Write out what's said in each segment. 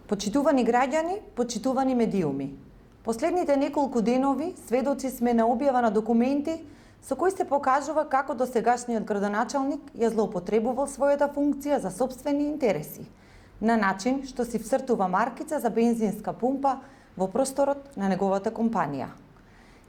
Почитувани граѓани, почитувани медиуми. Последните неколку денови сведоци сме на објава на документи со кои се покажува како досегашниот градоначалник ја злоупотребувал својата функција за сопствени интереси, на начин што си всртува маркица за бензинска пумпа во просторот на неговата компанија.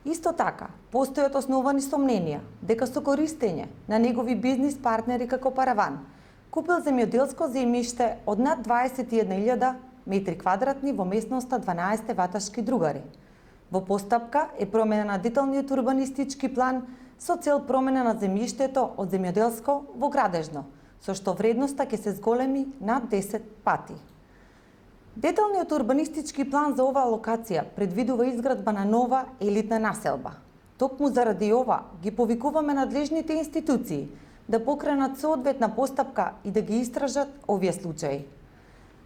Исто така, постојат основани сомненија дека со користење на негови бизнис партнери како параван, купил земјоделско земјиште од над 21.000 метри квадратни во местноста 12 Ваташки другари. Во постапка е промена на деталниот урбанистички план со цел промена на земјиштето од земјоделско во градежно, со што вредноста ќе се зголеми над 10 пати. Деталниот урбанистички план за оваа локација предвидува изградба на нова елитна населба. Токму заради ова ги повикуваме надлежните институции да покренат соодветна постапка и да ги истражат овие случаи.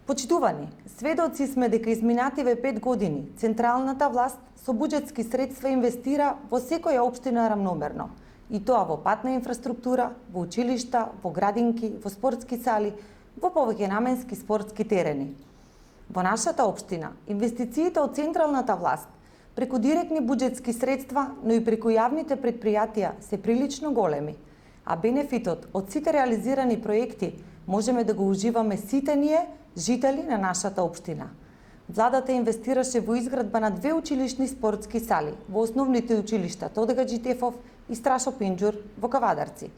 Почитувани, сведоци сме дека изминативе 5 години централната власт со буџетски средства инвестира во секоја општина рамномерно, и тоа во патна инфраструктура, во училишта, во градинки, во спортски сали, во повеќе наменски спортски терени. Во нашата општина, инвестициите од централната власт преку директни буџетски средства, но и преку јавните предпријатија се прилично големи, а бенефитот од сите реализирани проекти можеме да го уживаме сите ние, жители на нашата општина. Владата инвестираше во изградба на 2 училишни спортски сали во основните училишта Тоде Хаџитефов и Страшо Пинџур во Кавадарци,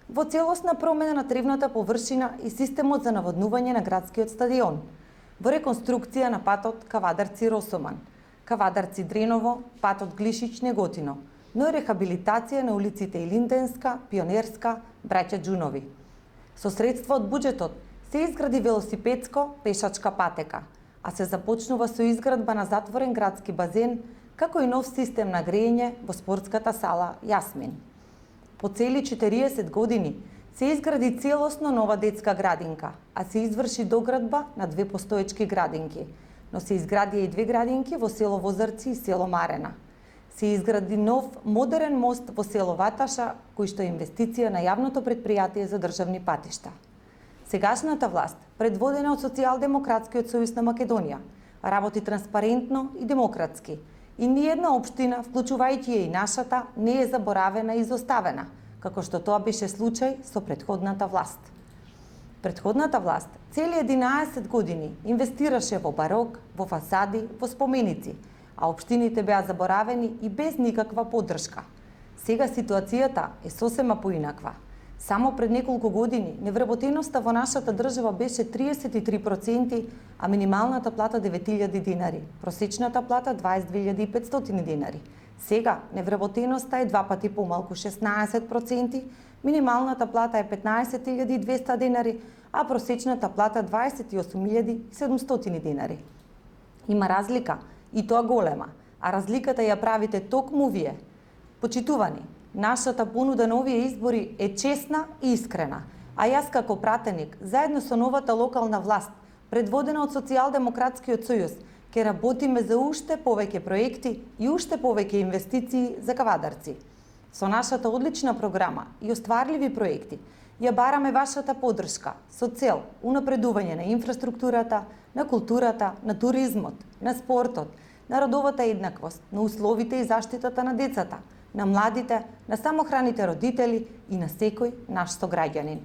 во целосна промена на тревната површина и системот за наводнување на градскиот стадион, во реконструкција на патот Кавадарци-Росоман, Кавадарци-Дреново, патот Глишич-Неготино, но и рехабилитација на улиците Илинденска, Пионерска, Браќа Џунови. Со средства од буџетот се изгради велосипедско-пешачка патека, а се започнува со изградба на затворен градски базен, како и нов систем на грејење во спортската сала Јасмин. По цели 40 години се изгради целосно нова детска градинка, а се изврши доградба на 2 постоечки градинки, но се изградија и 2 градинки во село Возарци и село Марена. Се изгради нов модерен мост во село Ваташа, кој што е инвестиција на јавното предпријатие за државни патишта. Сегашната власт, предводена од Социјалдемократскиот сојуз на Македонија, работи транспарентно и демократски, и ниедна општина, вклучувајќи и нашата, не е заборавена и изоставена, како што тоа беше случај со претходната власт. Претходната власт цели 11 години инвестираше во барок, во фасади, во споменици, а општините беа заборавени и без никаква поддршка. Сега ситуацијата е сосема поинаква. Само пред неколку години невработеноста во нашата држава беше 33%, а минималната плата 9.000 динари, просечната плата 22.500 динари. Сега невработеноста е 2 пати помалку, 16%, минималната плата е 15.200 динари, а просечната плата 28.700 динари. Има разлика, и тоа голема, а разликата ја правите токму вие. Почитувани, нашата понуда на овие избори е честна и искрена, а јас како пратеник, заедно со новата локална власт, предводена од Социјалдемократскиот сојуз, ќе работиме за уште повеќе проекти и уште повеќе инвестиции за Кавадарци. Со нашата одлична програма и остварливи проекти, ја бараме вашата поддршка со цел унапредување на инфраструктурата, на културата, на туризмот, на спортот, на родовата еднаквост, на условите и заштитата на децата, на младите, на самохраните родители и на секој наш сограѓанин.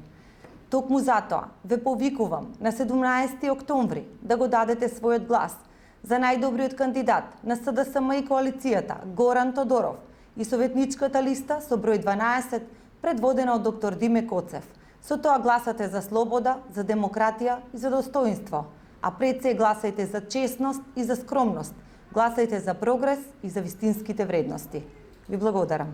Токму затоа ве повикувам на 17 октомври да го дадете својот глас за најдобриот кандидат на СДСМ и коалицијата Горан Тодоров и советничката листа со број 12 предводена од доктор Диме Коцев. Со тоа гласате за слобода, за демократија и за достоинство, а пред се гласајте за честност и за скромност, гласајте за прогрес и за вистинските вредности. Ви благодарам.